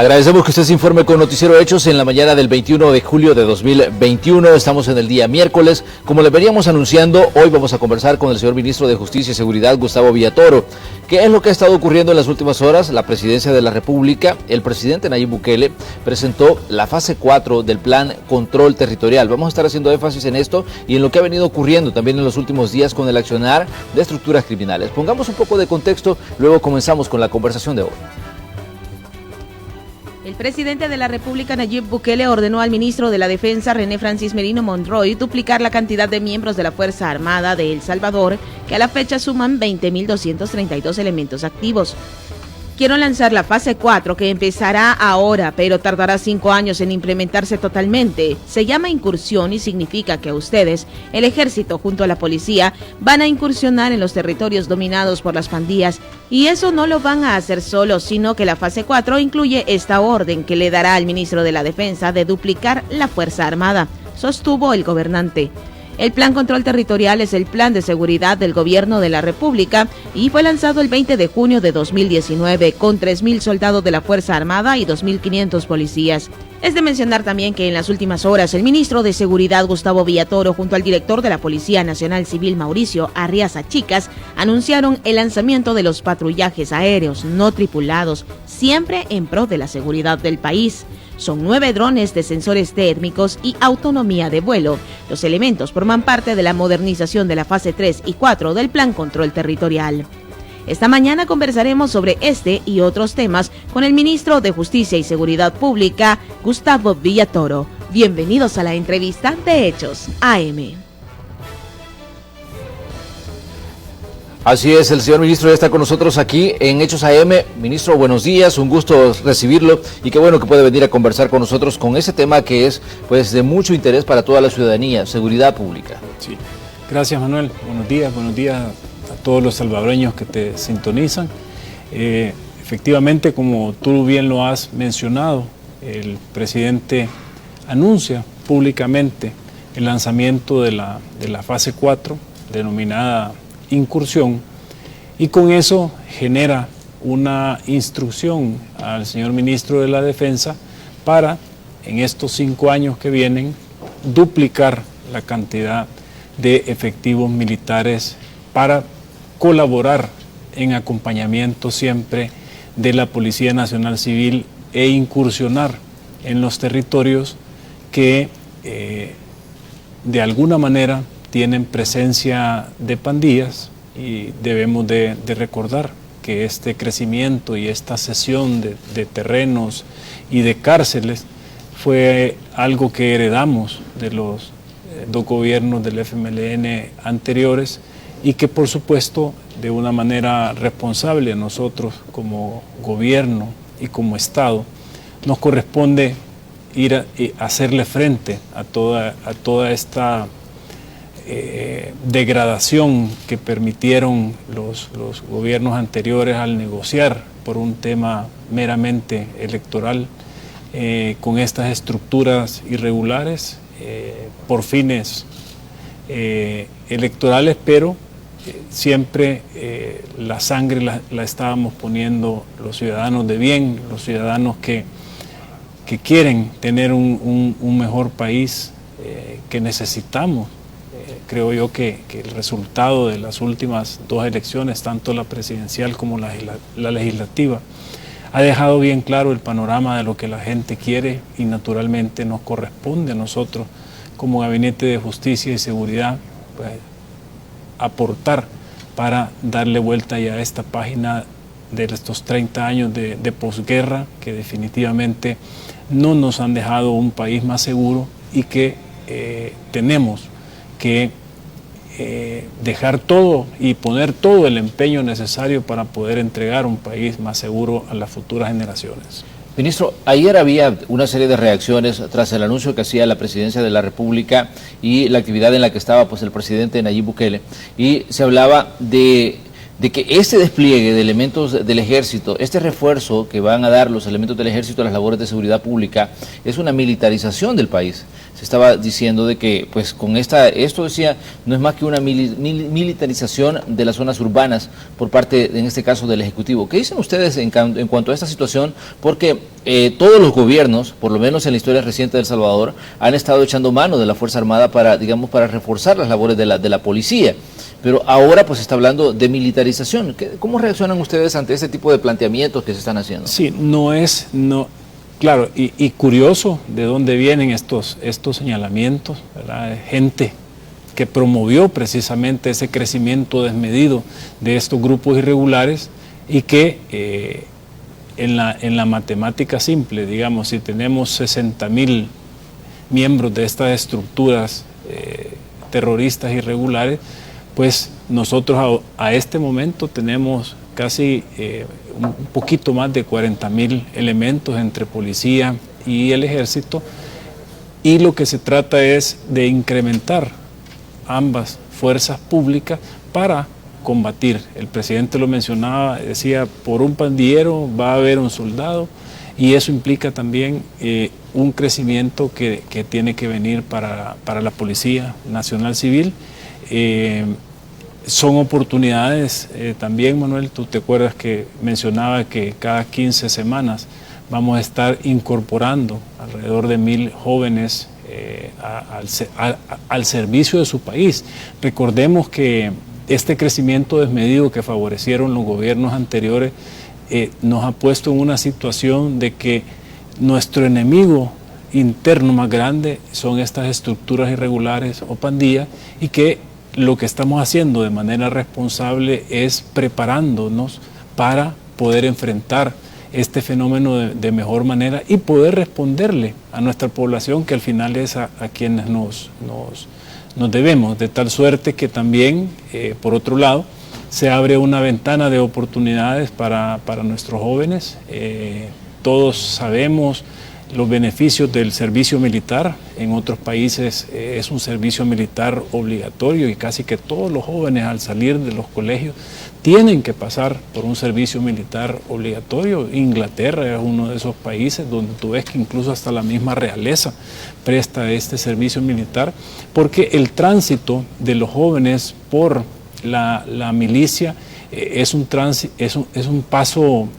Agradecemos que usted se informe con Noticiero Hechos en la mañana del 21 de julio de 2021. Estamos en el día miércoles. Como le veníamos anunciando, hoy vamos a conversar con el señor Ministro de Justicia y Seguridad, Gustavo Villatoro. ¿Qué es lo que ha estado ocurriendo en las últimas horas? La Presidencia de la República, el presidente Nayib Bukele, presentó la fase 4 del Plan Control Territorial. Vamos a estar haciendo énfasis en esto y en lo que ha venido ocurriendo también en los últimos días con el accionar de estructuras criminales. Pongamos un poco de contexto, luego comenzamos con la conversación de hoy. El presidente de la República, Nayib Bukele, ordenó al ministro de la Defensa, René Francis Merino Monroy, duplicar la cantidad de miembros de la Fuerza Armada de El Salvador, que a la fecha suman 20.232 elementos activos. Quiero lanzar la fase 4, que empezará ahora, pero tardará 5 años en implementarse totalmente. Se llama incursión y significa que ustedes, el ejército junto a la policía, van a incursionar en los territorios dominados por las pandillas. Y eso no lo van a hacer solos, sino que la fase 4 incluye esta orden que le dará al ministro de la Defensa de duplicar la Fuerza Armada, sostuvo el gobernante. El Plan Control Territorial es el plan de seguridad del Gobierno de la República y fue lanzado el 20 de junio de 2019 con 3.000 soldados de la Fuerza Armada y 2.500 policías. Es de mencionar también que en las últimas horas el ministro de Seguridad, Gustavo Villatoro, junto al director de la Policía Nacional Civil, Mauricio Arriaza Chicas, anunciaron el lanzamiento de los patrullajes aéreos no tripulados, siempre en pro de la seguridad del país. Son 9 drones de sensores térmicos y autonomía de vuelo. Los elementos forman parte de la modernización de la fase 3 y 4 del Plan Control Territorial. Esta mañana conversaremos sobre este y otros temas con el ministro de Justicia y Seguridad Pública, Gustavo Villatoro. Bienvenidos a la entrevista de Hechos AM. Así es, el señor ministro ya está con nosotros aquí en Hechos AM. Ministro, buenos días, un gusto recibirlo y qué bueno que puede venir a conversar con nosotros con ese tema que es pues de mucho interés para toda la ciudadanía, seguridad pública. Sí, gracias Manuel, buenos días a todos los salvadoreños que te sintonizan. Efectivamente, como tú bien lo has mencionado, el presidente anuncia públicamente el lanzamiento de la fase 4, denominada incursión, y con eso genera una instrucción al señor ministro de la Defensa para, en estos 5 años que vienen, duplicar la cantidad de efectivos militares para colaborar en acompañamiento siempre de la Policía Nacional Civil e incursionar en los territorios que de alguna manera tienen presencia de pandillas, y debemos de recordar que este crecimiento y esta cesión de terrenos y de cárceles fue algo que heredamos de los dos gobiernos del FMLN anteriores y que por supuesto de una manera responsable nosotros como gobierno y como Estado nos corresponde ir a hacerle frente a toda esta degradación que permitieron los gobiernos anteriores al negociar por un tema meramente electoral con estas estructuras irregulares por fines electorales, pero siempre la sangre la estábamos poniendo los ciudadanos de bien, los ciudadanos que quieren tener un mejor país, que necesitamos. Creo yo que el resultado de las últimas 2 elecciones, tanto la presidencial como la legislativa, ha dejado bien claro el panorama de lo que la gente quiere y naturalmente nos corresponde a nosotros como Gabinete de Justicia y Seguridad pues, aportar para darle vuelta ya a esta página de estos 30 años de posguerra que definitivamente no nos han dejado un país más seguro y que tenemos que dejar todo y poner todo el empeño necesario para poder entregar un país más seguro a las futuras generaciones. Ministro, ayer había una serie de reacciones tras el anuncio que hacía la Presidencia de la República y la actividad en la que estaba pues, el presidente Nayib Bukele, y se hablaba de que este despliegue de elementos del ejército, este refuerzo que van a dar los elementos del ejército a las labores de seguridad pública, es una militarización del país. se estaba diciendo de que pues con esto decía, no es más que una militarización de las zonas urbanas por parte, en este caso, del Ejecutivo. ¿Qué dicen ustedes en cuanto a esta situación? Porque todos los gobiernos, por lo menos en la historia reciente de El Salvador, han estado echando mano de la Fuerza Armada para, digamos, para reforzar las labores de la policía. Pero ahora pues se está hablando de militarización. ¿Cómo reaccionan ustedes ante este tipo de planteamientos que se están haciendo? Sí, claro, y curioso de dónde vienen estos señalamientos, ¿verdad? Gente que promovió precisamente ese crecimiento desmedido de estos grupos irregulares y que en la matemática simple, digamos, si tenemos 60.000 miembros de estas estructuras terroristas irregulares, pues nosotros a este momento tenemos casi un poquito más de 40.000 elementos entre policía y el ejército, y lo que se trata es de incrementar ambas fuerzas públicas para combatir. El presidente lo mencionaba, decía, por un pandillero va a haber un soldado, y eso implica también un crecimiento que tiene que venir para la Policía Nacional Civil. Son oportunidades también, Manuel, tú te acuerdas que mencionaba que cada 15 semanas vamos a estar incorporando alrededor de 1.000 jóvenes al servicio de su país. Recordemos que este crecimiento desmedido que favorecieron los gobiernos anteriores nos ha puesto en una situación de que nuestro enemigo interno más grande son estas estructuras irregulares o pandillas, y que lo que estamos haciendo de manera responsable es preparándonos para poder enfrentar este fenómeno de mejor manera y poder responderle a nuestra población, que al final es a quienes nos debemos, de tal suerte que también, por otro lado, se abre una ventana de oportunidades para nuestros jóvenes. Todos sabemos los beneficios del servicio militar. En otros países es un servicio militar obligatorio y casi que todos los jóvenes al salir de los colegios tienen que pasar por un servicio militar obligatorio. Inglaterra es uno de esos países donde tú ves que incluso hasta la misma realeza presta este servicio militar, porque el tránsito de los jóvenes por la milicia es un paso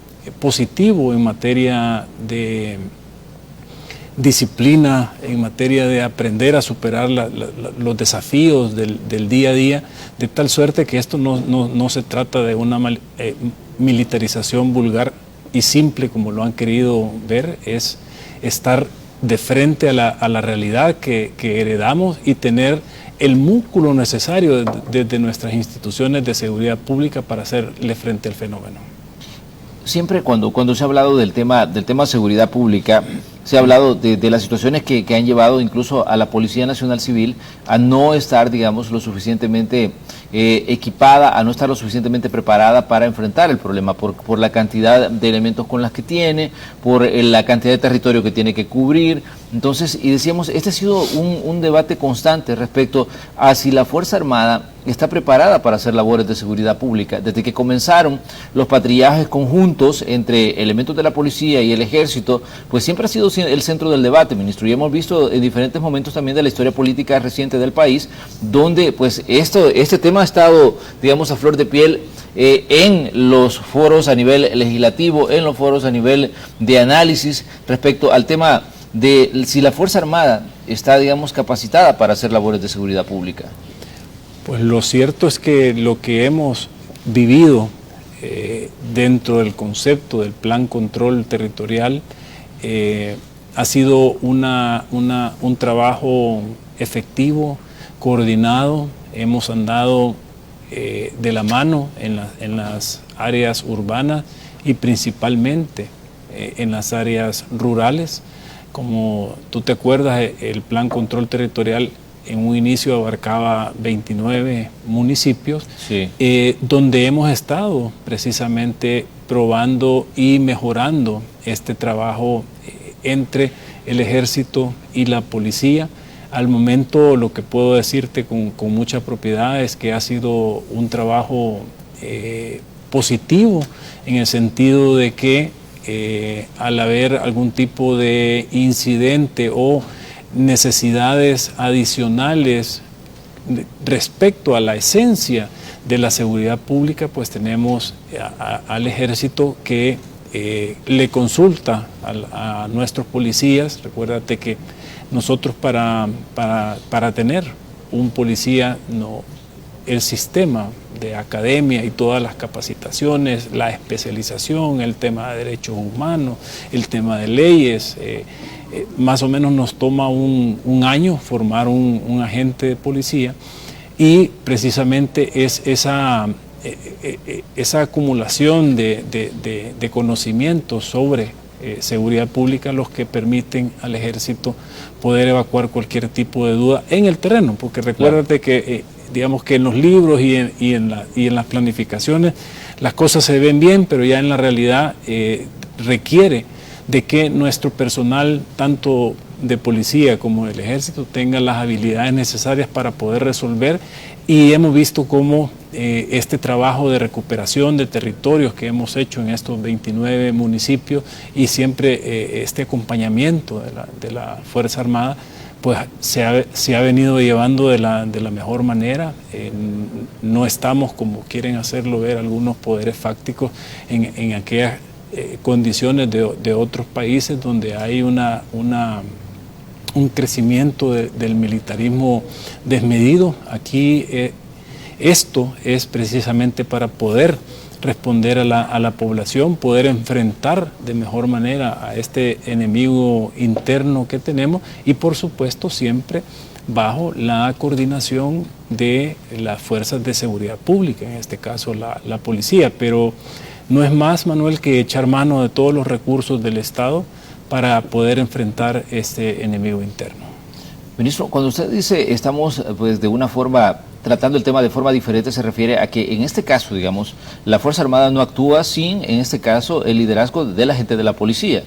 positivo en materia de disciplina, en materia de aprender a superar los desafíos del día a día, de tal suerte que esto no se trata de una militarización vulgar y simple como lo han querido ver, es estar de frente a la realidad que heredamos y tener el músculo necesario desde nuestras instituciones de seguridad pública para hacerle frente al fenómeno. Siempre cuando se ha hablado del tema seguridad pública, se ha hablado de las situaciones que han llevado incluso a la Policía Nacional Civil a no estar, digamos, lo suficientemente equipada, a no estar lo suficientemente preparada para enfrentar el problema, por la cantidad de elementos con las que tiene, por la cantidad de territorio que tiene que cubrir. Entonces, y decíamos, este ha sido un debate constante respecto a si la Fuerza Armada está preparada para hacer labores de seguridad pública. Desde que comenzaron los patrullajes conjuntos entre elementos de la policía y el ejército, pues siempre ha sido el centro del debate, ministro, y hemos visto en diferentes momentos también de la historia política reciente del país, donde pues este tema ha estado, digamos, a flor de piel en los foros a nivel legislativo, en los foros a nivel de análisis respecto al tema de si la Fuerza Armada está, digamos, capacitada para hacer labores de seguridad pública. Pues lo cierto es que lo que hemos vivido dentro del concepto del Plan Control Territorial ha sido un trabajo efectivo, coordinado. Hemos andado de la mano en las áreas urbanas y principalmente en las áreas rurales. Como tú te acuerdas, el Plan Control Territorial en un inicio abarcaba 29 municipios, sí, donde hemos estado precisamente probando y mejorando este trabajo entre el ejército y la policía. Al momento lo que puedo decirte con mucha propiedad es que ha sido un trabajo positivo, en el sentido de que al haber algún tipo de incidente o necesidades adicionales respecto a la esencia de la seguridad pública, pues tenemos al ejército que le consulta a nuestros policías. Recuérdate que nosotros para tener un policía, el sistema de academia y todas las capacitaciones, la especialización, el tema de derechos humanos, el tema de leyes, más o menos nos toma un año formar un agente de policía, y precisamente es esa acumulación de conocimientos sobre seguridad pública los que permiten al ejército poder evacuar cualquier tipo de duda en el terreno, porque recuérdate que digamos que en los libros y en las planificaciones las cosas se ven bien, pero ya en la realidad requiere de que nuestro personal, tanto de policía como del ejército, tenga las habilidades necesarias para poder resolver, y hemos visto cómo este trabajo de recuperación de territorios que hemos hecho en estos 29 municipios y siempre este acompañamiento de la Fuerza Armada, pues se ha venido llevando de la mejor manera. No estamos, como quieren hacerlo ver algunos poderes fácticos, en aquellas condiciones de otros países donde hay un crecimiento del militarismo desmedido. Aquí esto es precisamente para poder responder a la población, poder enfrentar de mejor manera a este enemigo interno que tenemos, y por supuesto siempre bajo la coordinación de las fuerzas de seguridad pública, en este caso la policía. Pero no es más, Manuel, que echar mano de todos los recursos del Estado para poder enfrentar este enemigo interno. Ministro, cuando usted dice estamos pues de una forma tratando el tema de forma diferente, se refiere a que en este caso, digamos, la Fuerza Armada no actúa sin, en este caso, el liderazgo de la gente de la policía.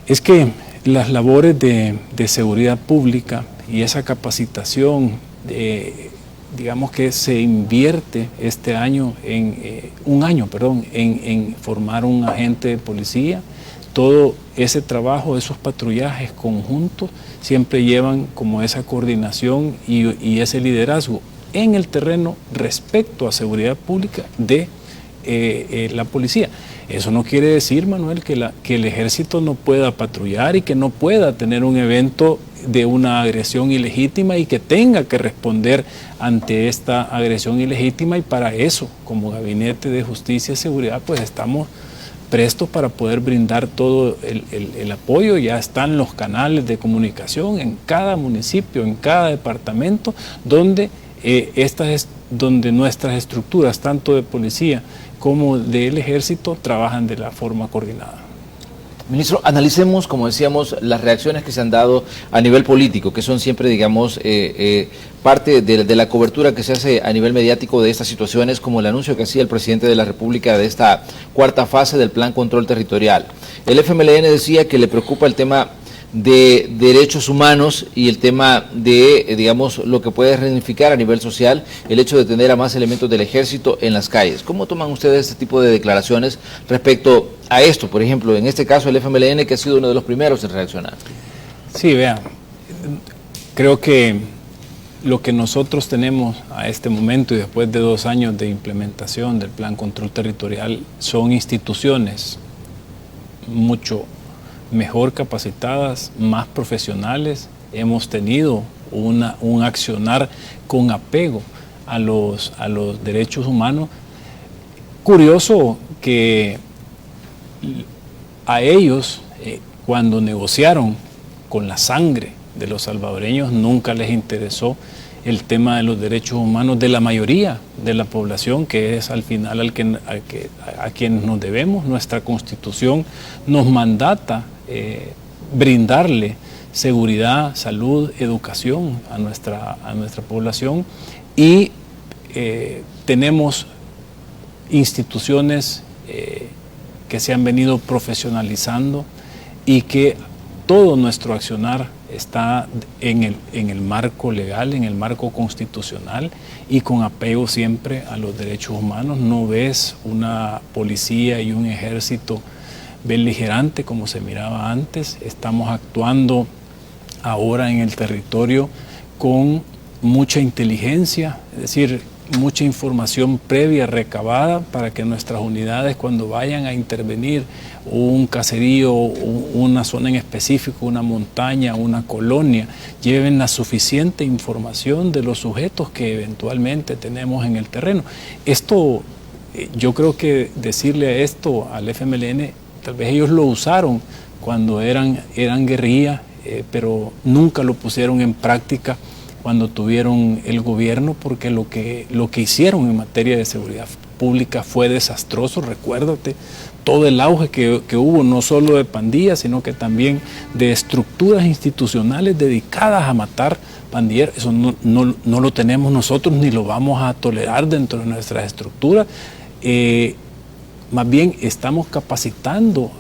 Es que las labores de seguridad pública y esa capacitación, digamos que se invierte este año en formar un agente de policía. Todo ese trabajo, esos patrullajes conjuntos, siempre llevan como esa coordinación y ese liderazgo en el terreno respecto a seguridad pública de la policía. Eso no quiere decir, Manuel, que el ejército no pueda patrullar y que no pueda tener un evento de una agresión ilegítima y que tenga que responder ante esta agresión ilegítima, y para eso, como Gabinete de Justicia y Seguridad, pues estamos prestos para poder brindar todo el apoyo. Ya están los canales de comunicación en cada municipio, en cada departamento, donde donde nuestras estructuras, tanto de policía como del ejército, trabajan de la forma coordinada. Ministro, analicemos, como decíamos, las reacciones que se han dado a nivel político, que son siempre, digamos, parte de la cobertura que se hace a nivel mediático de estas situaciones, como el anuncio que hacía el presidente de la República de esta cuarta fase del Plan Control Territorial. El FMLN decía que le preocupa el tema de derechos humanos y el tema de, digamos, lo que puede reunificar a nivel social el hecho de tener a más elementos del ejército en las calles. ¿Cómo toman ustedes este tipo de declaraciones respecto a esto? Por ejemplo, en este caso el FMLN, que ha sido uno de los primeros en reaccionar. Sí, vean, creo que lo que nosotros tenemos a este momento y después de 2 años de implementación del Plan Control Territorial son instituciones mucho mejor capacitadas, más profesionales. Hemos tenido un accionar con apego a los derechos humanos. Curioso que a ellos, cuando negociaron con la sangre de los salvadoreños, nunca les interesó el tema de los derechos humanos de la mayoría de la población, que es al final a quienes nos debemos. Nuestra Constitución nos mandata brindarle seguridad, salud, educación a nuestra población, y tenemos instituciones que se han venido profesionalizando y que todo nuestro accionar está en el marco legal, en el marco constitucional y con apego siempre a los derechos humanos. No ves una policía y un ejército beligerante como se miraba antes. Estamos actuando ahora en el territorio con mucha inteligencia, es decir, mucha información previa recabada para que nuestras unidades, cuando vayan a intervenir un caserío, una zona en específico, una montaña, una colonia, lleven la suficiente información de los sujetos que eventualmente tenemos en el terreno. Esto, yo creo que decirle esto al FMLN, tal vez ellos lo usaron cuando eran guerrilla, pero nunca lo pusieron en práctica cuando tuvieron el gobierno, porque lo que hicieron en materia de seguridad pública fue desastroso. Recuérdate todo el auge que hubo, no solo de pandillas, sino que también de estructuras institucionales dedicadas a matar pandilleros. Eso no lo tenemos nosotros ni lo vamos a tolerar dentro de nuestras estructuras. Más bien estamos capacitando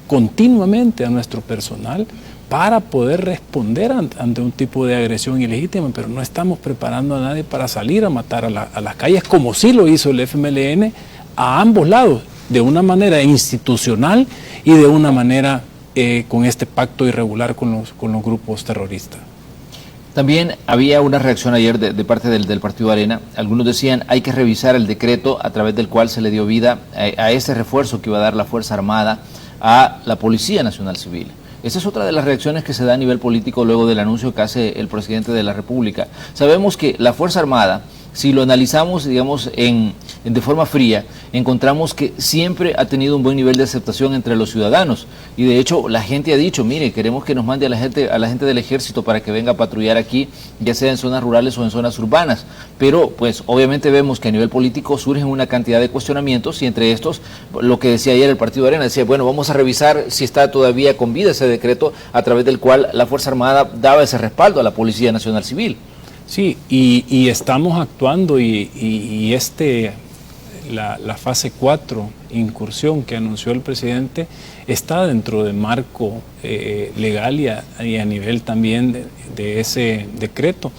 continuamente a nuestro personal para poder responder ante un tipo de agresión ilegítima, pero no estamos preparando a nadie para salir a matar a las calles, como sí lo hizo el FMLN a ambos lados, de una manera institucional y de una manera con este pacto irregular con los grupos terroristas. También había una reacción ayer de parte del Partido Arena. Algunos decían hay que revisar el decreto a través del cual se le dio vida a ese refuerzo que iba a dar la Fuerza Armada a la Policía Nacional Civil. Esa es otra de las reacciones que se da a nivel político luego del anuncio que hace el presidente de la República. Sabemos que la Fuerza Armada, si lo analizamos, digamos, de forma fría, encontramos que siempre ha tenido un buen nivel de aceptación entre los ciudadanos. Y de hecho, la gente ha dicho, mire, queremos que nos mande a la gente del ejército para que venga a patrullar aquí, ya sea en zonas rurales o en zonas urbanas. Pero, pues, obviamente vemos que a nivel político surgen una cantidad de cuestionamientos y entre estos, lo que decía ayer el Partido Arena, decía, bueno, vamos a revisar si está todavía con vida ese decreto a través del cual la Fuerza Armada daba ese respaldo a la Policía Nacional Civil. Sí, y estamos actuando la fase 4, incursión que anunció el presidente, está dentro del marco legal y a nivel también de ese decreto.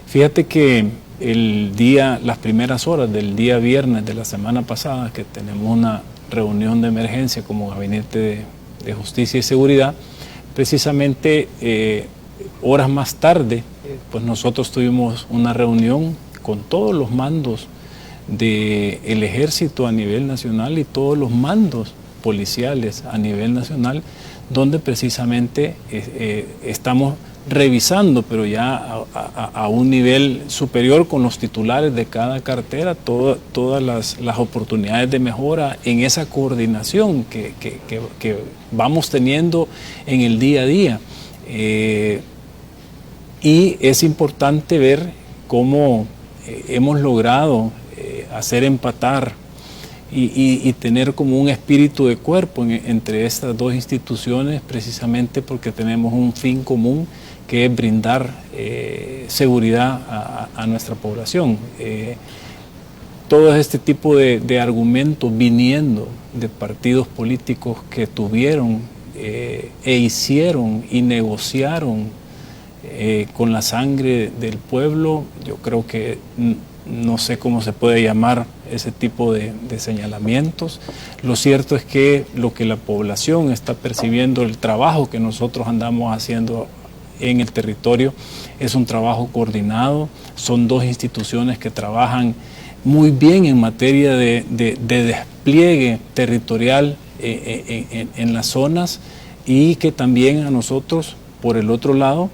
Fíjate que las primeras horas del día viernes de la semana pasada, que tenemos una reunión de emergencia como Gabinete de Justicia y Seguridad, precisamente horas más tarde, pues nosotros tuvimos una reunión con todos los mandos del ejército a nivel nacional y todos los mandos policiales a nivel nacional, donde precisamente estamos revisando, pero ya a un nivel superior con los titulares de cada cartera, todas las oportunidades de mejora en esa coordinación que vamos teniendo en el día a día. Y es importante ver cómo hemos logrado hacer empatar y tener como un espíritu de cuerpo entre estas dos instituciones, precisamente porque tenemos un fin común, que es brindar seguridad a nuestra población. Todo este tipo de argumentos viniendo de partidos políticos que tuvieron e hicieron y negociaron con la sangre del pueblo, yo creo que no sé cómo se puede llamar ese tipo de señalamientos. Lo cierto es que lo que la población está percibiendo, el trabajo que nosotros andamos haciendo en el territorio, es un trabajo coordinado. Son dos instituciones que trabajan muy bien en materia de despliegue territorial en las zonas, y que también a nosotros, por el otro lado,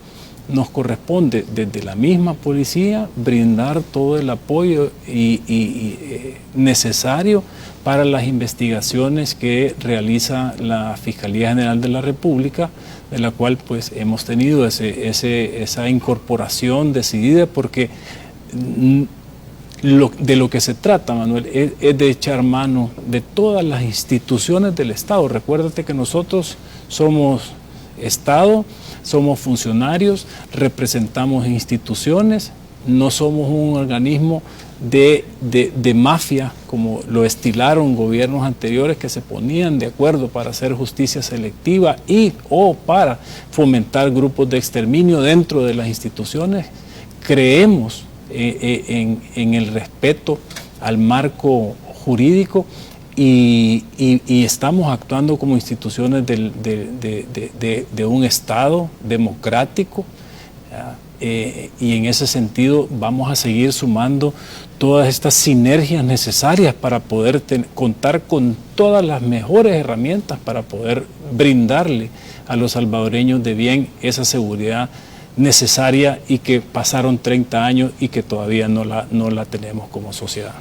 nos corresponde desde la misma policía brindar todo el apoyo necesario para las investigaciones que realiza la Fiscalía General de la República, de la cual pues hemos tenido esa incorporación decidida, porque de lo que se trata, Manuel, es de echar mano de todas las instituciones del Estado. Recuérdate que nosotros somos Estado, somos funcionarios, representamos instituciones, no somos un organismo de mafia, como lo estilaron gobiernos anteriores que se ponían de acuerdo para hacer justicia selectiva o para fomentar grupos de exterminio dentro de las instituciones. Creemos en el respeto al marco jurídico y estamos actuando como instituciones de un Estado democrático, y en ese sentido vamos a seguir sumando todas estas sinergias necesarias para poder contar con todas las mejores herramientas para poder brindarle a los salvadoreños de bien esa seguridad necesaria y que pasaron 30 años y que todavía no la tenemos como sociedad.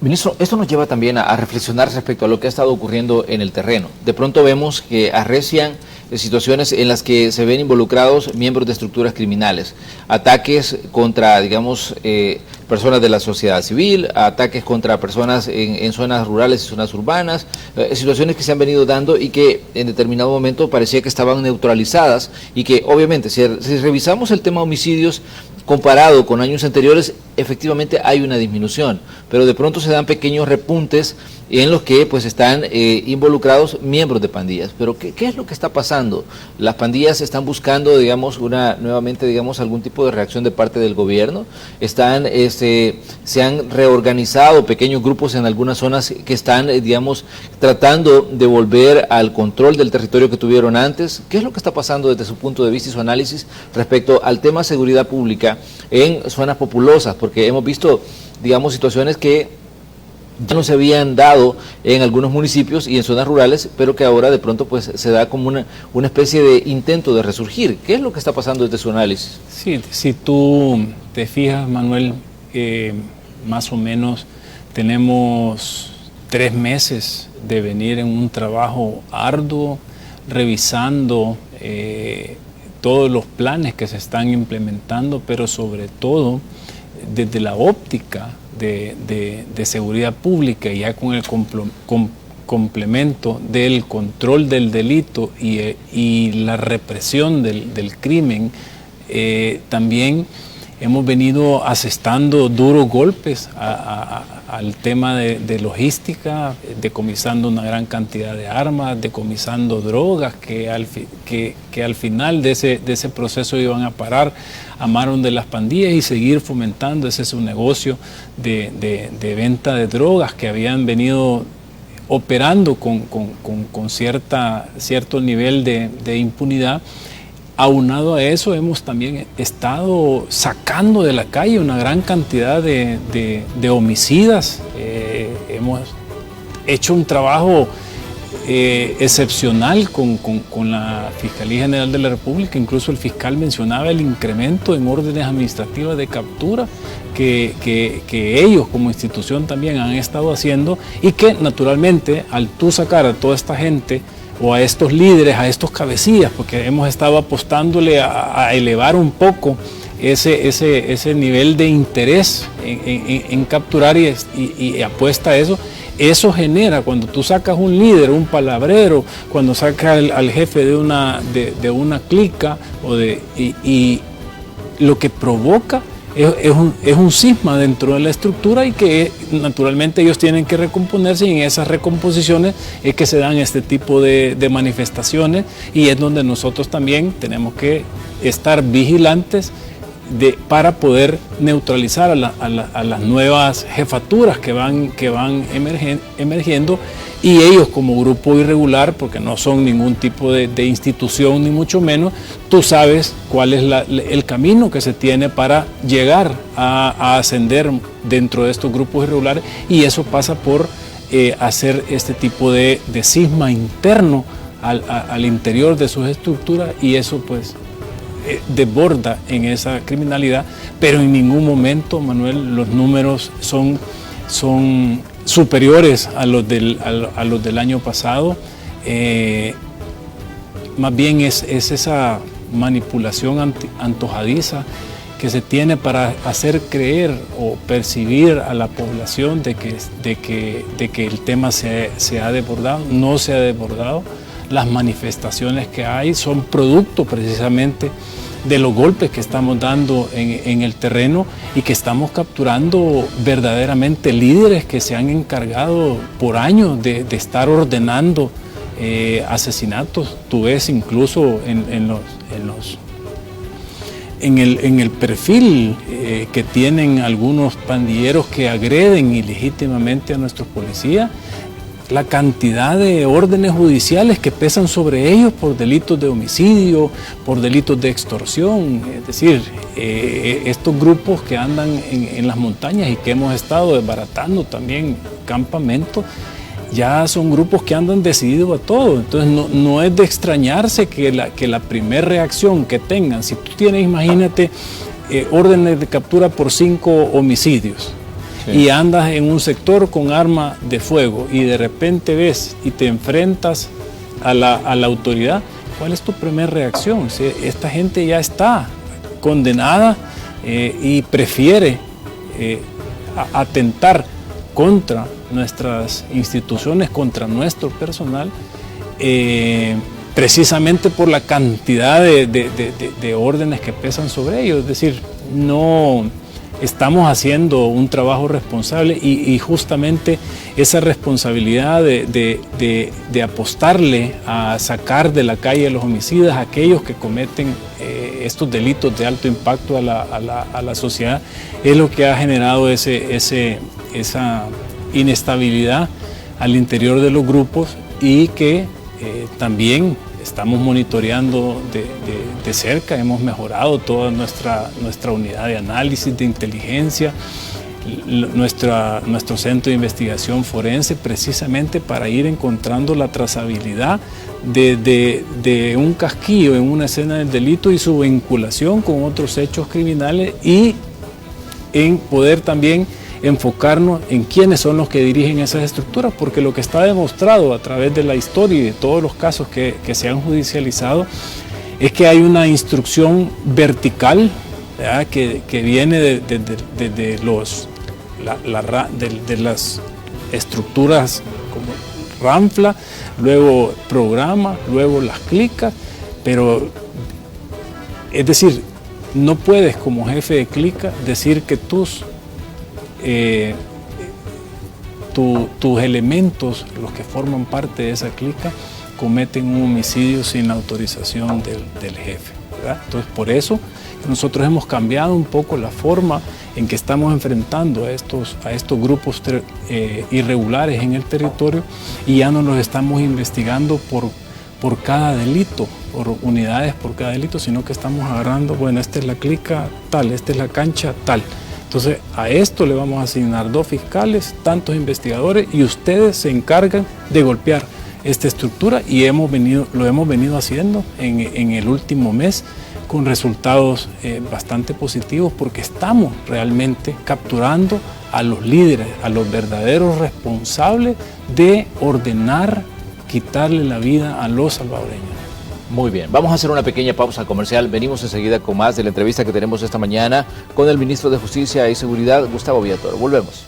Ministro, esto nos lleva también a reflexionar respecto a lo que ha estado ocurriendo en el terreno. De pronto vemos que arrecian situaciones en las que se ven involucrados miembros de estructuras criminales, ataques contra, digamos, personas de la sociedad civil, ataques contra personas en zonas rurales y zonas urbanas, situaciones que se han venido dando y que en determinado momento parecía que estaban neutralizadas y que obviamente si revisamos el tema homicidios comparado con años anteriores, efectivamente hay una disminución, pero de pronto se dan pequeños repuntes en los que pues están involucrados miembros de pandillas. Pero ¿qué es lo que está pasando? Las pandillas están buscando, digamos, nuevamente, digamos, algún tipo de reacción de parte del gobierno. Se han reorganizado pequeños grupos en algunas zonas que están, digamos, tratando de volver al control del territorio que tuvieron antes. ¿Qué es lo que está pasando desde su punto de vista y su análisis respecto al tema seguridad pública en zonas populosas? Porque hemos visto, digamos, situaciones que ya no se habían dado en algunos municipios y en zonas rurales, pero que ahora de pronto pues se da como una especie de intento de resurgir. ¿Qué es lo que está pasando desde su análisis? Sí, si tú te fijas, Manuel, más o menos tenemos 3 meses de venir en un trabajo arduo, revisando todos los planes que se están implementando, pero sobre todo desde la óptica de seguridad pública, ya con el complemento del control del delito y la represión del crimen, también hemos venido asestando duros golpes al tema de logística, decomisando una gran cantidad de armas, decomisando drogas que al final de ese proceso iban a parar a manos de las pandillas y seguir fomentando ese su negocio de venta de drogas que habían venido operando con cierto nivel de impunidad. Aunado a eso, hemos también estado sacando de la calle una gran cantidad de homicidas. Hemos hecho un trabajo excepcional con la Fiscalía General de la República. Incluso el fiscal mencionaba el incremento en órdenes administrativas de captura que ellos como institución también han estado haciendo, y que naturalmente al tú sacar a toda esta gente o a estos líderes, a estos cabecillas, porque hemos estado apostándole a elevar un poco ese nivel de interés en capturar y apuesta a eso. Eso genera, cuando tú sacas un líder, un palabrero, cuando sacas al jefe de una clica, y lo que provoca es un cisma dentro de la estructura, y que naturalmente ellos tienen que recomponerse, y en esas recomposiciones es que se dan este tipo de manifestaciones, y es donde nosotros también tenemos que estar vigilantes para poder neutralizar a las nuevas jefaturas que van emergiendo, y ellos como grupo irregular, porque no son ningún tipo de institución ni mucho menos, tú sabes cuál es el camino que se tiene para llegar a ascender dentro de estos grupos irregulares, y eso pasa por hacer este tipo de cisma interno al interior de sus estructuras, y eso pues desborda en esa criminalidad. Pero en ningún momento, Manuel, los números son superiores a los del año pasado. Más bien es esa manipulación antojadiza que se tiene para hacer creer o percibir a la población de que el tema se ha desbordado. No se ha desbordado. Las manifestaciones que hay son producto precisamente de los golpes que estamos dando en el terreno, y que estamos capturando verdaderamente líderes que se han encargado por años de estar ordenando asesinatos. Tú ves incluso en el perfil que tienen algunos pandilleros que agreden ilegítimamente a nuestros policías. la cantidad de órdenes judiciales que pesan sobre ellos por delitos de homicidio, por delitos de extorsión. Es decir, estos grupos que andan en las montañas y que hemos estado desbaratando también campamentos, ya son grupos que andan decididos a todo. Entonces no es de extrañarse que la primera reacción que tengan, si tú tienes, imagínate, órdenes de captura por 5 homicidios, sí, y andas en un sector con arma de fuego y de repente ves y te enfrentas a la autoridad, ¿cuál es tu primera reacción? Si esta gente ya está condenada y prefiere atentar contra nuestras instituciones, contra nuestro personal, precisamente por la cantidad de órdenes que pesan sobre ellos. Es decir, no estamos haciendo un trabajo responsable y justamente esa responsabilidad de apostarle a sacar de la calle a los homicidas, a aquellos que cometen estos delitos de alto impacto a la sociedad, es lo que ha generado esa inestabilidad al interior de los grupos y que también estamos monitoreando de cerca. Hemos mejorado toda nuestra unidad de análisis, de inteligencia, nuestro centro de investigación forense, precisamente para ir encontrando la trazabilidad de un casquillo en una escena del delito y su vinculación con otros hechos criminales, y en poder también enfocarnos en quiénes son los que dirigen esas estructuras, porque lo que está demostrado a través de la historia y de todos los casos que se han judicializado es que hay una instrucción vertical, ¿verdad?, que viene de las estructuras como Ranfla, luego programa, luego las clicas, pero es decir, no puedes como jefe de clica decir que tus elementos, los que forman parte de esa clica, cometen un homicidio sin la autorización del jefe, ¿verdad? Entonces, por eso nosotros hemos cambiado un poco la forma en que estamos enfrentando a estos grupos irregulares en el territorio, y ya no los estamos investigando por cada delito, por unidades por cada delito, sino que estamos agarrando, bueno, esta es la clica tal, esta es la cancha tal. Entonces, a esto le vamos a asignar 2 fiscales, tantos investigadores, y ustedes se encargan de golpear esta estructura, y lo hemos venido haciendo en el último mes con resultados bastante positivos, porque estamos realmente capturando a los líderes, a los verdaderos responsables de ordenar quitarle la vida a los salvadoreños. Muy bien, vamos a hacer una pequeña pausa comercial. Venimos enseguida con más de la entrevista que tenemos esta mañana con el ministro de Justicia y Seguridad, Gustavo Villatoro. Volvemos.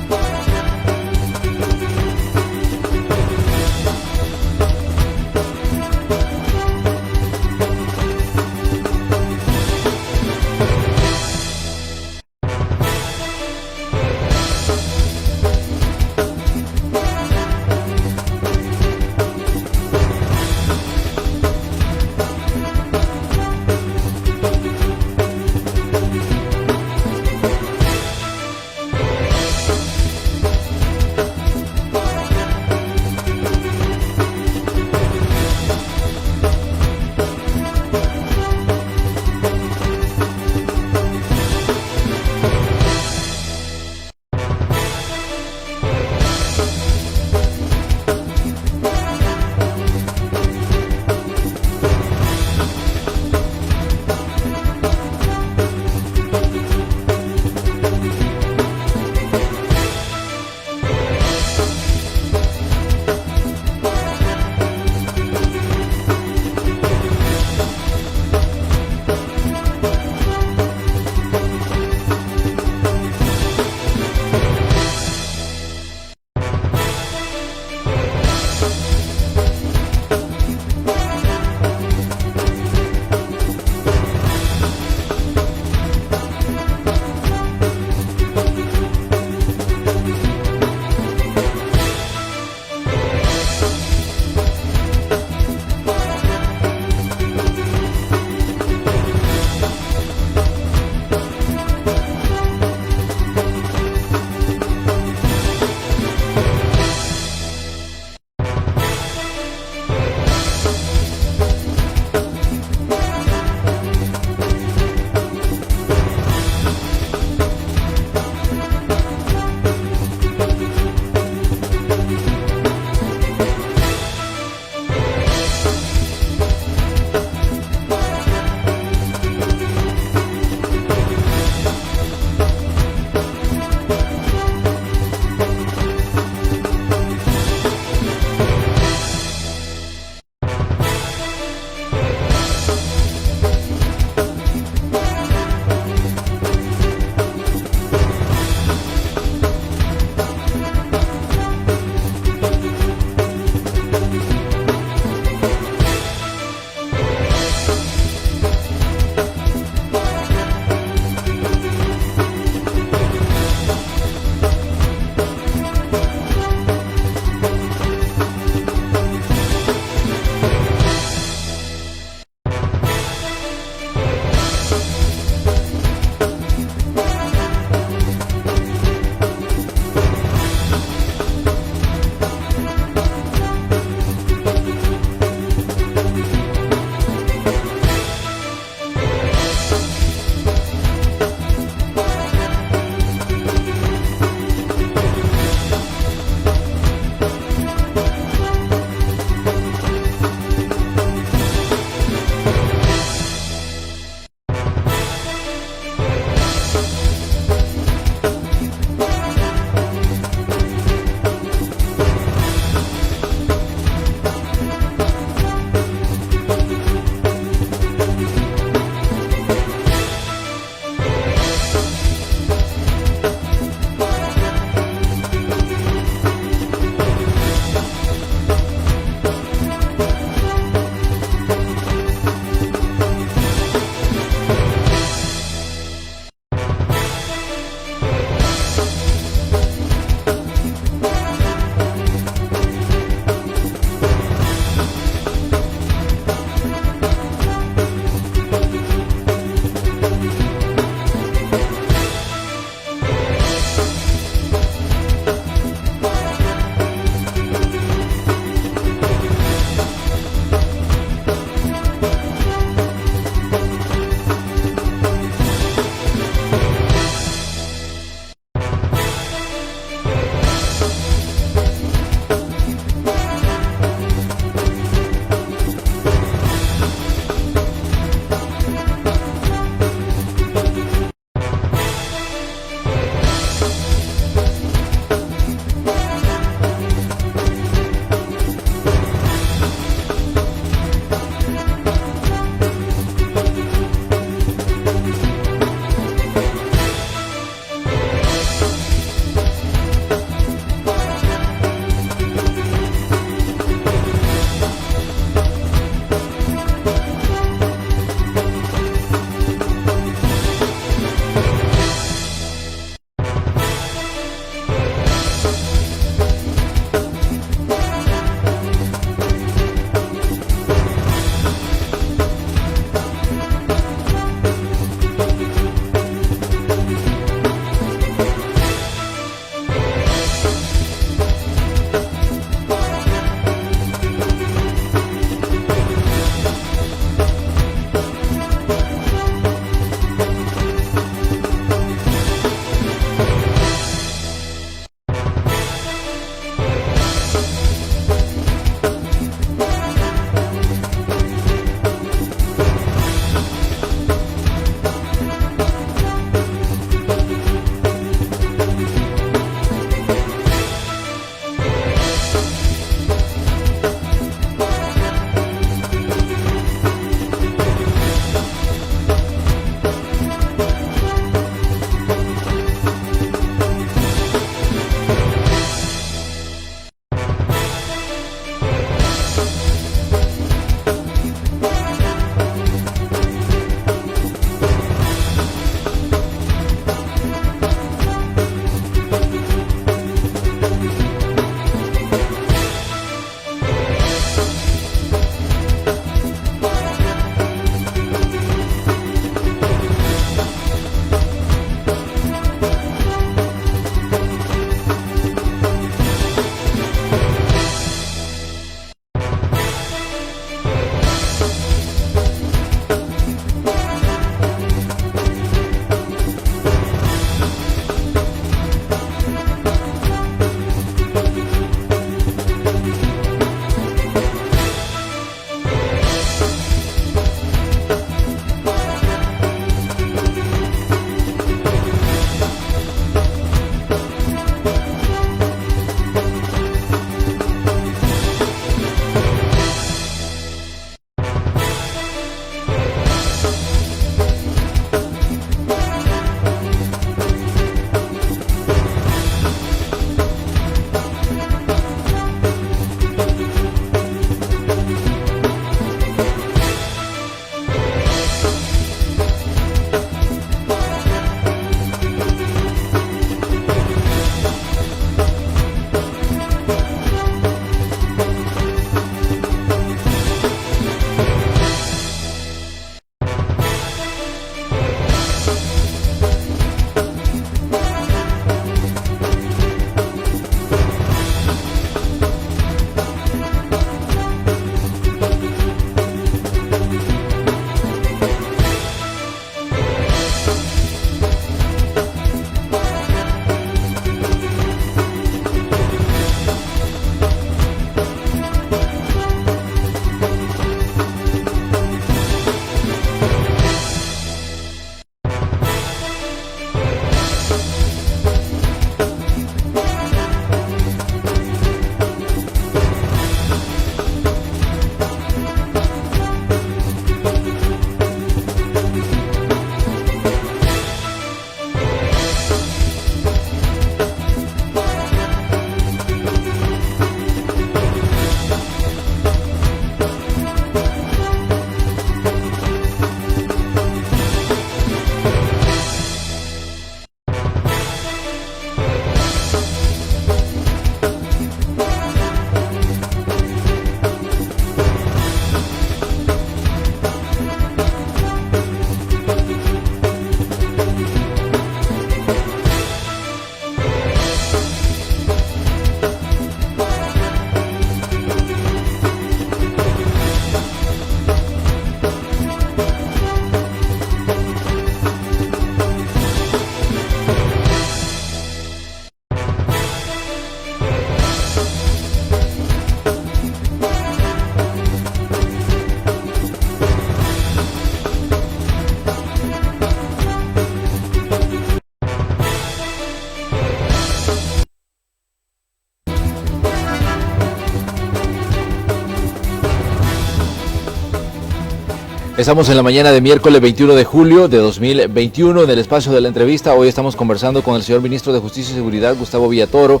Estamos en la mañana de miércoles 21 de julio de 2021 en el espacio de la entrevista. Hoy estamos conversando con el señor ministro de Justicia y Seguridad, Gustavo Villatoro.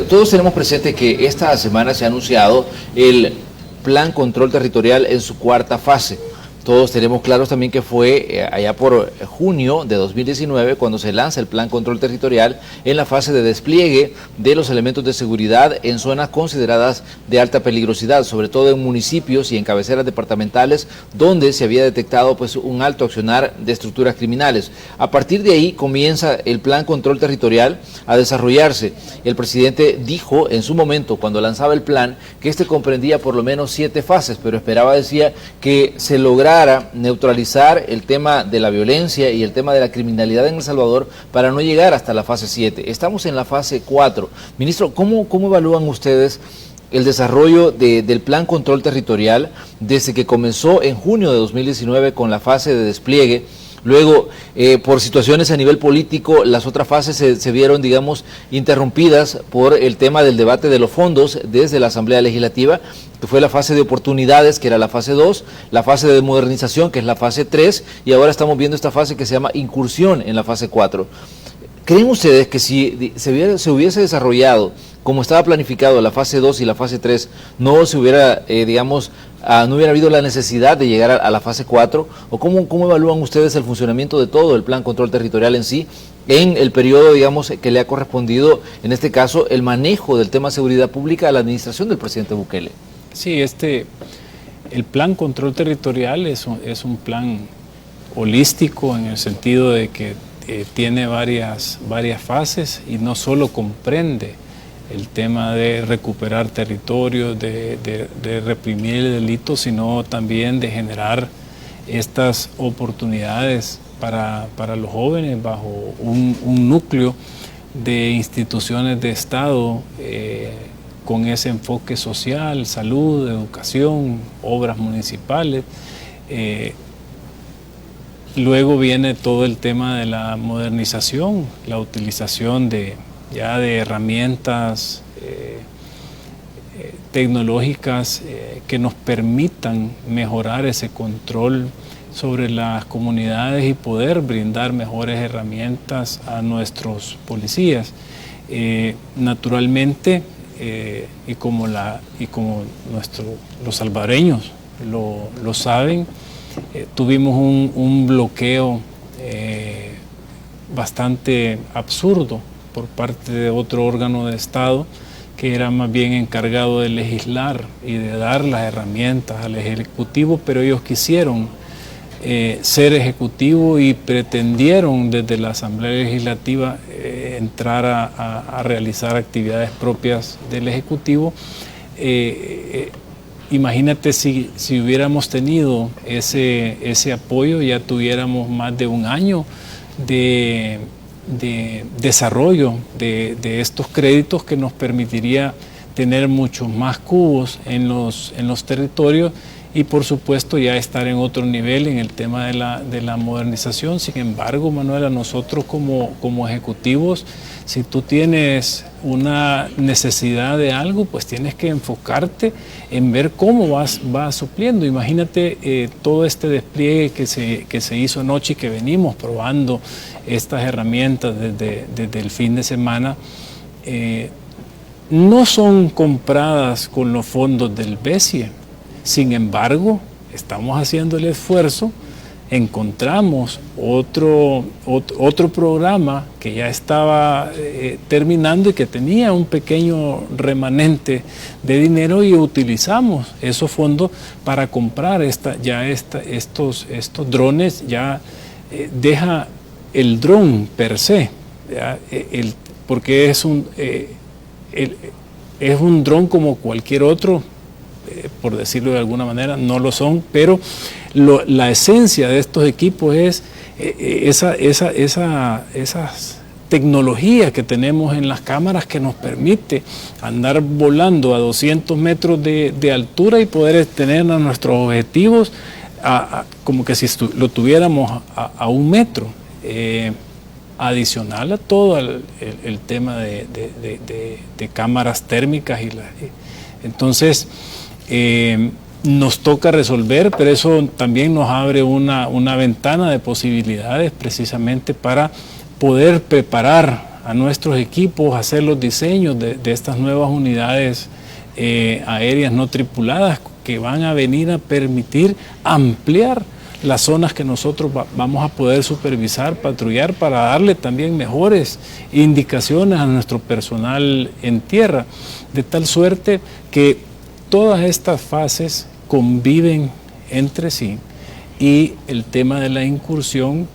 Todos tenemos presente que esta semana se ha anunciado el Plan Control Territorial en su cuarta fase. Todos tenemos claros también que fue allá por junio de 2019 cuando se lanza el Plan Control Territorial en la fase de despliegue de los elementos de seguridad en zonas consideradas de alta peligrosidad, sobre todo en municipios y en cabeceras departamentales donde se había detectado pues un alto accionar de estructuras criminales. A partir de ahí comienza el Plan Control Territorial a desarrollarse. El presidente dijo en su momento cuando lanzaba el plan que este comprendía por lo menos 7 fases, pero esperaba, decía, que se lograra neutralizar el tema de la violencia y el tema de la criminalidad en El Salvador para no llegar hasta la fase 7. Estamos en la fase 4. Ministro, ¿cómo evalúan ustedes el desarrollo del Plan Control Territorial desde que comenzó en junio de 2019 con la fase de despliegue? Luego, por situaciones a nivel político, las otras fases se vieron, digamos, interrumpidas por el tema del debate de los fondos desde la Asamblea Legislativa, que fue la fase de oportunidades, que era la fase 2, la fase de modernización, que es la fase 3, y ahora estamos viendo esta fase que se llama incursión en la fase 4. ¿Creen ustedes que si se hubiese desarrollado como estaba planificado la fase 2 y la fase 3, no se hubiera, no hubiera habido la necesidad de llegar a la fase 4? ¿O cómo evalúan ustedes el funcionamiento de todo el Plan Control Territorial en sí, en el periodo, digamos, que le ha correspondido, en este caso, el manejo del tema de seguridad pública a la administración del presidente Bukele? Sí, el Plan Control Territorial es un plan holístico en el sentido de que tiene varias fases y no solo comprende el tema de recuperar territorios, de reprimir el delito, sino también de generar estas oportunidades para los jóvenes bajo un núcleo de instituciones de Estado con ese enfoque social, salud, educación, obras municipales. Luego viene todo el tema de la modernización, la utilización de herramientas tecnológicas que nos permitan mejorar ese control sobre las comunidades y poder brindar mejores herramientas a nuestros policías. Naturalmente, y como los salvadoreños lo saben, tuvimos un bloqueo bastante absurdo por parte de otro órgano de Estado que era más bien encargado de legislar y de dar las herramientas al Ejecutivo, pero ellos quisieron ser ejecutivo y pretendieron desde la Asamblea Legislativa entrar a realizar actividades propias del Ejecutivo. Imagínate si hubiéramos tenido ese apoyo, ya tuviéramos más de un año de desarrollo de estos créditos que nos permitiría tener muchos más cubos en los territorios y por supuesto ya estar en otro nivel en el tema de la modernización. Sin embargo, Manuela, nosotros como ejecutivos, si tú tienes una necesidad de algo, pues tienes que enfocarte en ver cómo vas supliendo. Imagínate todo este despliegue que se hizo anoche y que venimos probando estas herramientas desde el fin de semana. No son compradas con los fondos del BESIE. Sin embargo, estamos haciendo el esfuerzo, encontramos otro programa que ya estaba terminando y que tenía un pequeño remanente de dinero y utilizamos esos fondos para comprar estos drones. Ya deja el dron per se, porque es un dron como cualquier otro. Por decirlo de alguna manera, no lo son, pero la esencia de estos equipos es esa tecnología que tenemos en las cámaras que nos permite andar volando a 200 metros de altura y poder tener a nuestros objetivos como que si lo tuviéramos a 1 metro. Adicional a todo el tema de cámaras térmicas entonces nos toca resolver, pero eso también nos abre una ventana de posibilidades precisamente para poder preparar a nuestros equipos, hacer los diseños de estas nuevas unidades aéreas no tripuladas que van a venir a permitir ampliar las zonas que nosotros vamos a poder supervisar, patrullar, para darle también mejores indicaciones a nuestro personal en tierra, de tal suerte que todas estas fases conviven entre sí y el tema de la incursión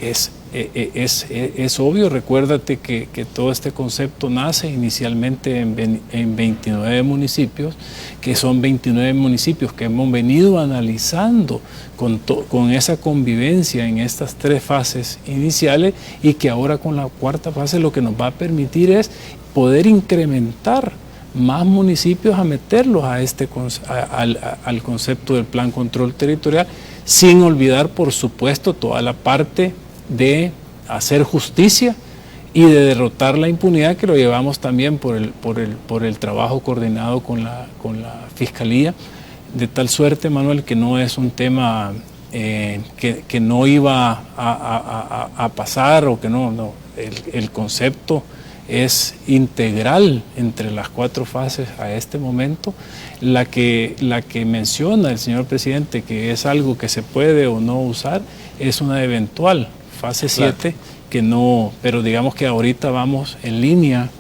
es obvio. Recuérdate que todo este concepto nace inicialmente en 29 municipios, que son 29 municipios que hemos venido analizando con esa convivencia en estas 3 fases iniciales, y que ahora con la 4ª fase lo que nos va a permitir es poder incrementar más municipios, a meterlos a al concepto del plan control territorial, sin olvidar, por supuesto, toda la parte de hacer justicia y de derrotar la impunidad, que lo llevamos también por el trabajo coordinado con la Fiscalía, de tal suerte, Manuel, que no es un tema que no iba a pasar, o que no, el concepto es integral entre las 4 fases a este momento. La que menciona el señor presidente, que es algo que se puede o no usar, es una eventual fase 7, que no, pero digamos que ahorita vamos en línea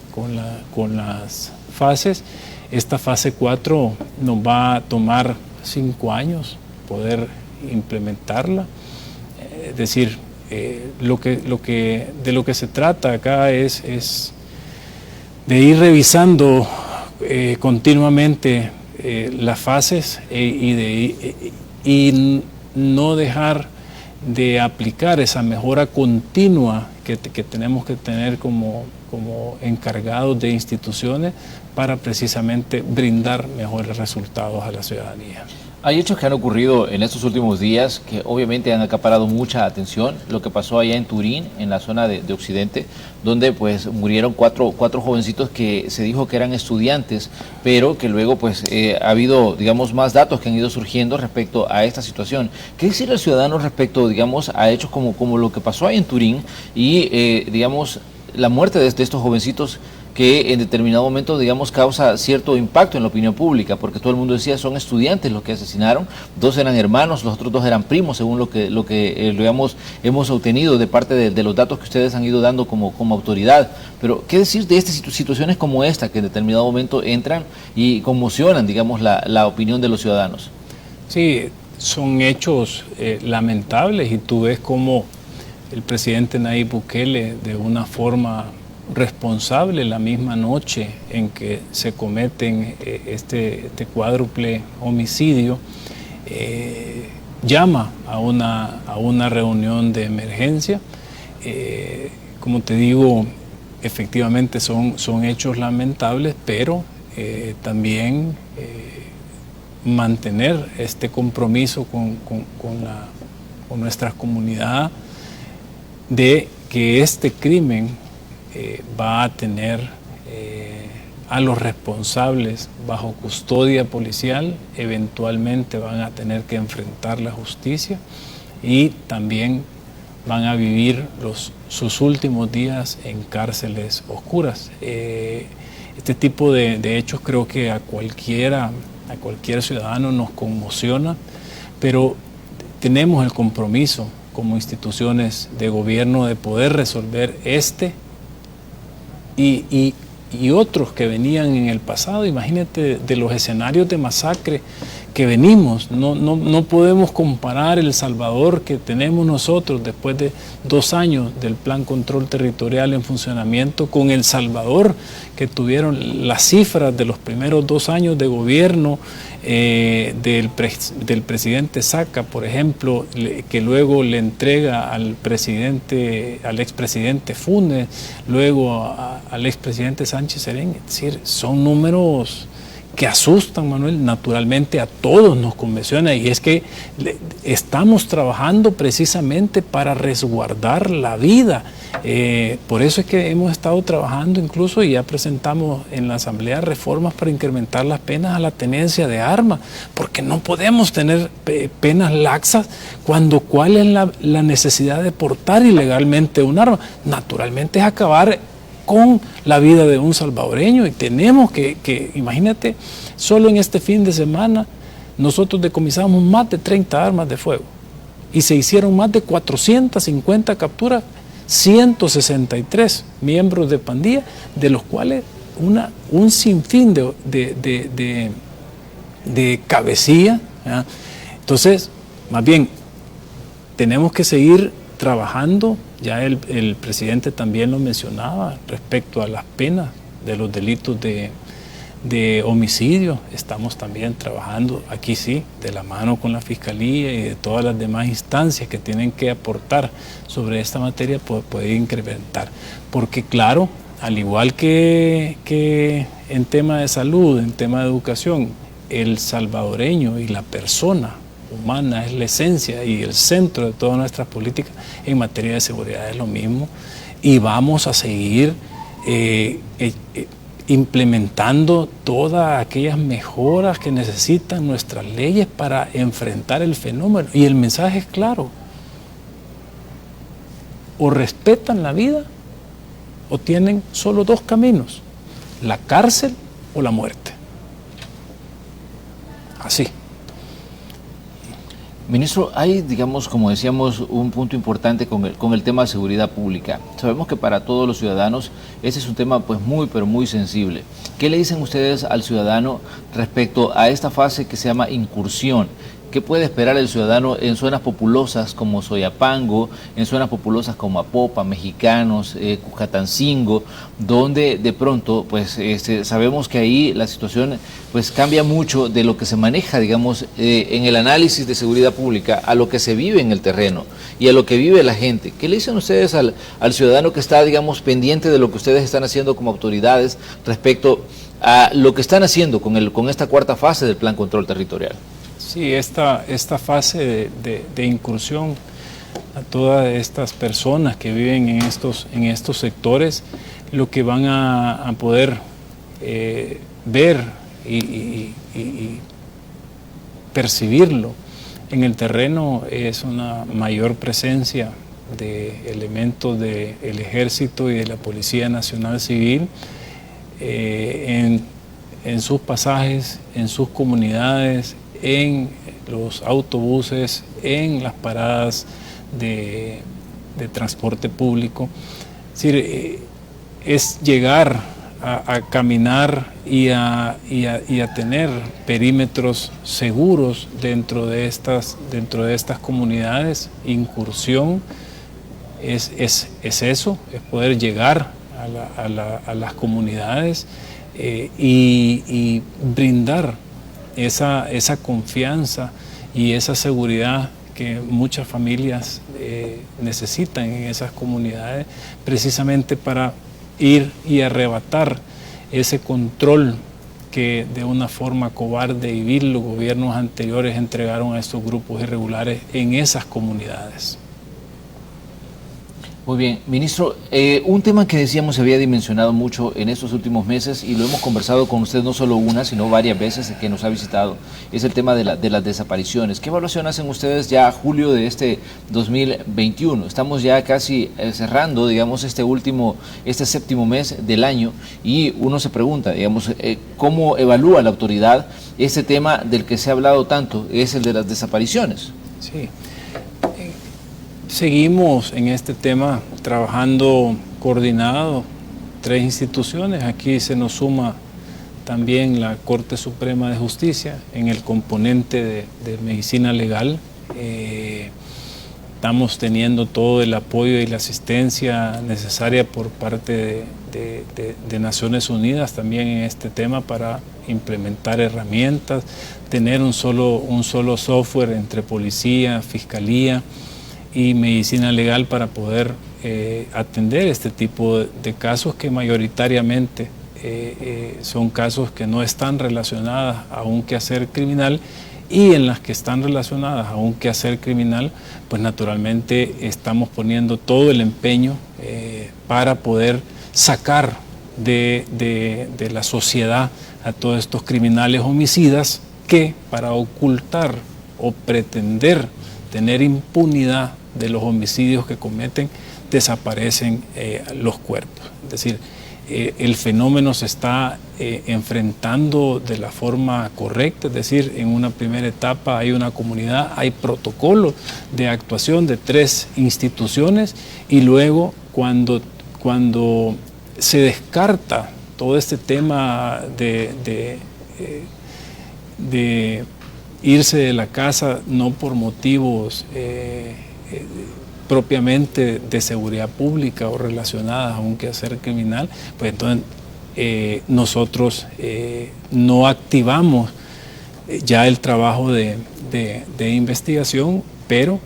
con las fases. Esta fase 4 nos va a tomar 5 años poder implementarla. Es decir, de lo que se trata acá es de ir revisando continuamente las fases y no dejar de aplicar esa mejora continua que tenemos que tener como encargados de instituciones, para precisamente brindar mejores resultados a la ciudadanía. Hay hechos que han ocurrido en estos últimos días que obviamente han acaparado mucha atención. Lo que pasó allá en Turín, en la zona de Occidente, donde pues murieron cuatro jovencitos que se dijo que eran estudiantes, pero que luego pues ha habido, digamos, más datos que han ido surgiendo respecto a esta situación. ¿Qué decir al ciudadano respecto, digamos, a hechos como lo que pasó ahí en Turín y, digamos, la muerte de estos jovencitos, que en determinado momento, digamos, causa cierto impacto en la opinión pública, porque todo el mundo decía son estudiantes los que asesinaron, 2 eran hermanos, los otros 2 eran primos, según lo que hemos obtenido de parte de los datos que ustedes han ido dando como autoridad? Pero, ¿qué decir de estas situaciones como esta, que en determinado momento entran y conmocionan, digamos, la opinión de los ciudadanos? Sí, son hechos lamentables, y tú ves cómo el presidente Nayib Bukele, de una forma responsable, la misma noche en que se cometen este cuádruple homicidio, llama a una reunión de emergencia. Como te digo, efectivamente son hechos lamentables, pero también mantener este compromiso con nuestra comunidad de que este crimen va a tener a los responsables bajo custodia policial, eventualmente van a tener que enfrentar la justicia y también van a vivir sus últimos días en cárceles oscuras. Este tipo de hechos creo que a cualquier ciudadano nos conmociona, pero tenemos el compromiso como instituciones de gobierno de poder resolver y otros que venían en el pasado. Imagínate de los escenarios de masacre que venimos. No podemos comparar El Salvador que tenemos nosotros después de 2 años del Plan Control Territorial en funcionamiento con El Salvador, que tuvieron las cifras de los primeros 2 años de gobierno del presidente Saca, por ejemplo, que luego le entrega al expresidente Funes, luego al expresidente Sánchez Serén. Es decir, son números que asustan, Manuel, naturalmente a todos nos conmocionan, y es que estamos trabajando precisamente para resguardar la vida. Por eso es que hemos estado trabajando incluso, y ya presentamos en la Asamblea reformas para incrementar las penas a la tenencia de armas, porque no podemos tener penas laxas cuando cuál es la necesidad de portar ilegalmente un arma. Naturalmente es acabar con la vida de un salvadoreño, y tenemos que imagínate, solo en este fin de semana nosotros decomisamos más de 30 armas de fuego y se hicieron más de 450 capturas, 163 miembros de pandilla, de los cuales un sinfín de cabecilla, ¿ya? Entonces, más bien, tenemos que seguir trabajando. Ya el presidente también lo mencionaba respecto a las penas de los delitos de homicidio. Estamos también trabajando aquí, sí, de la mano con la Fiscalía y de todas las demás instancias que tienen que aportar sobre esta materia, poder incrementar. Porque claro, al igual que en tema de salud, en tema de educación, el salvadoreño y la persona humana es la esencia y el centro de todas nuestras políticas. En materia de seguridad es lo mismo, y vamos a seguir implementando todas aquellas mejoras que necesitan nuestras leyes para enfrentar el fenómeno. Y el mensaje es claro: o respetan la vida o tienen solo dos caminos: la cárcel o la muerte. Así. Ministro, hay, digamos, como decíamos, un punto importante con el tema de seguridad pública. Sabemos que para todos los ciudadanos ese es un tema pues pero muy sensible. ¿Qué le dicen ustedes al ciudadano respecto a esta fase que se llama incursión? ¿Qué puede esperar el ciudadano en zonas populosas como Soyapango, en zonas populosas como Apopa, Mexicanos, Cuscatancingo, donde de pronto pues sabemos que ahí la situación pues cambia mucho de lo que se maneja, digamos, en el análisis de seguridad pública a lo que se vive en el terreno y a lo que vive la gente? ¿Qué le dicen ustedes al ciudadano que está, digamos, pendiente de lo que ustedes están haciendo como autoridades respecto a lo que están haciendo con esta cuarta fase del Plan Control Territorial? Sí, esta fase de incursión a todas estas personas que viven en estos sectores, lo que van a poder ver y percibirlo en el terreno es una mayor presencia de elementos del Ejército y de la Policía Nacional Civil en sus pasajes, en sus comunidades, en los autobuses, en las paradas de transporte público. Es decir, es llegar a caminar y a tener perímetros seguros dentro de estas comunidades. Incursión es eso, es poder llegar a las comunidades y brindar esa confianza y esa seguridad que muchas familias necesitan en esas comunidades, precisamente para ir y arrebatar ese control que de una forma cobarde y vil los gobiernos anteriores entregaron a estos grupos irregulares en esas comunidades. Muy bien, ministro, un tema que decíamos se había dimensionado mucho en estos últimos meses y lo hemos conversado con usted no solo una, sino varias veces que nos ha visitado, es el tema de las desapariciones. ¿Qué evaluación hacen ustedes ya a julio de este 2021? Estamos ya casi cerrando, digamos, este séptimo mes del año, y uno se pregunta, digamos, ¿cómo evalúa la autoridad este tema del que se ha hablado tanto, es el de las desapariciones? Sí. Seguimos en este tema trabajando coordinado, 3 instituciones. Aquí se nos suma también la Corte Suprema de Justicia en el componente de medicina legal. Estamos teniendo todo el apoyo y la asistencia necesaria por parte de Naciones Unidas también en este tema para implementar herramientas, tener un solo software entre policía, fiscalía y medicina legal para poder atender este tipo de casos que mayoritariamente son casos que no están relacionados a un quehacer criminal, y en las que están relacionadas a un quehacer criminal, pues naturalmente estamos poniendo todo el empeño para poder sacar de la sociedad a todos estos criminales homicidas que, para ocultar o pretender tener impunidad de los homicidios que cometen, desaparecen los cuerpos. Es decir, el fenómeno se está enfrentando de la forma correcta, es decir, en una primera etapa hay una comunidad, hay protocolos de actuación de 3 instituciones, y luego cuando se descarta todo este tema de irse de la casa no por motivos propiamente de seguridad pública o relacionadas a un quehacer criminal, pues entonces nosotros no activamos ya el trabajo de investigación, pero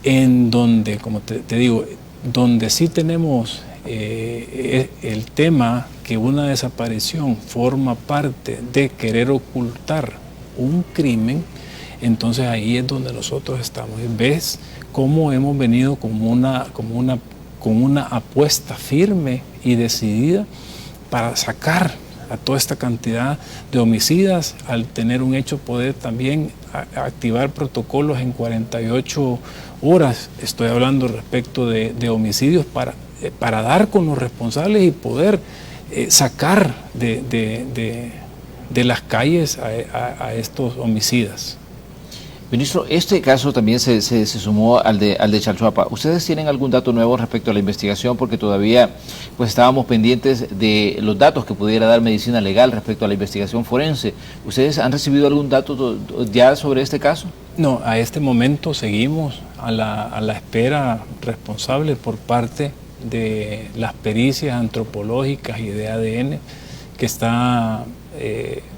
en donde, como te digo, donde sí tenemos el tema que una desaparición forma parte de querer ocultar un crimen, entonces ahí es donde nosotros estamos. ¿Ves cómo hemos venido con una apuesta firme y decidida para sacar a toda esta cantidad de homicidas? Al tener un hecho, poder también activar protocolos en 48 horas. Estoy hablando respecto de homicidios para dar con los responsables y poder sacar de las calles a estos homicidas. Ministro, este caso también se sumó al de Chalchuapa. ¿Ustedes tienen algún dato nuevo respecto a la investigación? Porque todavía pues estábamos pendientes de los datos que pudiera dar Medicina Legal respecto a la investigación forense. ¿Ustedes han recibido algún dato ya sobre este caso? No, a este momento seguimos a la espera responsable por parte de las pericias antropológicas y de ADN que está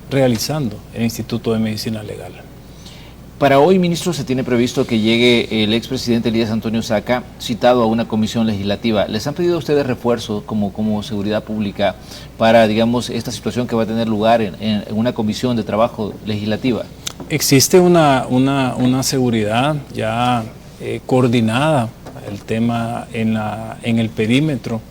realizando el Instituto de Medicina Legal. Para hoy, ministro, se tiene previsto que llegue el expresidente Elías Antonio Saca, citado a una comisión legislativa. ¿Les han pedido a ustedes refuerzo como seguridad pública para, digamos, esta situación que va a tener lugar en una comisión de trabajo legislativa? Existe una seguridad ya coordinada, el tema en el perímetro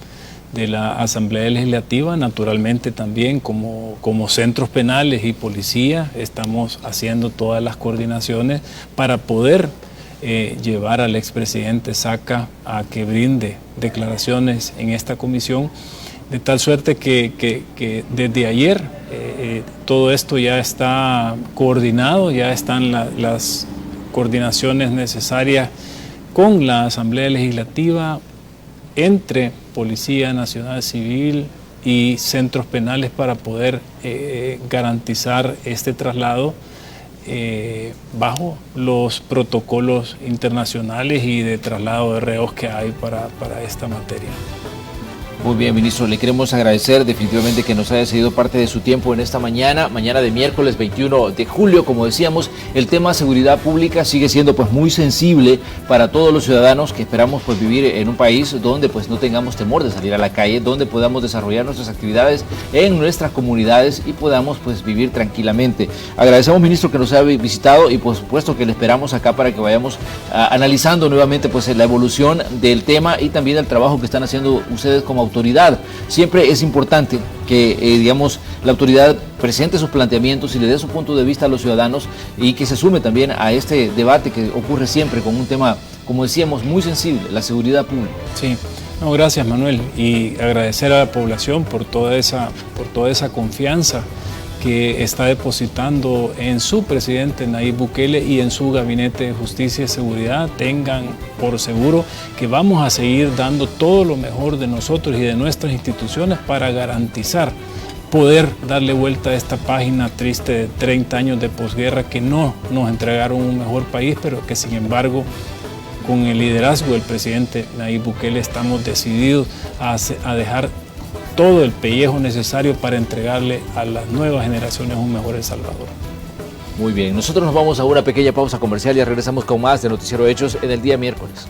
de la Asamblea Legislativa. Naturalmente también como centros penales y policía estamos haciendo todas las coordinaciones para poder llevar al expresidente Saca a que brinde declaraciones en esta comisión, de tal suerte que desde ayer todo esto ya está coordinado, ya están las coordinaciones necesarias con la Asamblea Legislativa, entre Policía Nacional Civil y centros penales, para poder garantizar este traslado bajo los protocolos internacionales y de traslado de reos que hay para esta materia. Muy bien, ministro, le queremos agradecer definitivamente que nos haya cedido parte de su tiempo en esta mañana de miércoles 21 de julio. Como decíamos, el tema seguridad pública sigue siendo pues muy sensible para todos los ciudadanos que esperamos pues vivir en un país donde pues no tengamos temor de salir a la calle, donde podamos desarrollar nuestras actividades en nuestras comunidades y podamos pues vivir tranquilamente. Agradecemos, ministro, que nos haya visitado y por supuesto que le esperamos acá para que vayamos analizando nuevamente pues la evolución del tema y también el trabajo que están haciendo ustedes como autoridad. Siempre es importante que, digamos, la autoridad presente sus planteamientos y le dé su punto de vista a los ciudadanos y que se sume también a este debate que ocurre siempre con un tema, como decíamos, muy sensible, la seguridad pública. Sí, no, gracias, Manuel, y agradecer a la población por toda esa confianza que está depositando en su presidente Nayib Bukele y en su gabinete de justicia y seguridad. Tengan por seguro que vamos a seguir dando todo lo mejor de nosotros y de nuestras instituciones para garantizar poder darle vuelta a esta página triste de 30 años de posguerra que no nos entregaron un mejor país, pero que sin embargo con el liderazgo del presidente Nayib Bukele estamos decididos a dejar todo el pellejo necesario para entregarle a las nuevas generaciones un mejor El Salvador. Muy bien, nosotros nos vamos a una pequeña pausa comercial y regresamos con más de Noticiero Hechos en el día miércoles.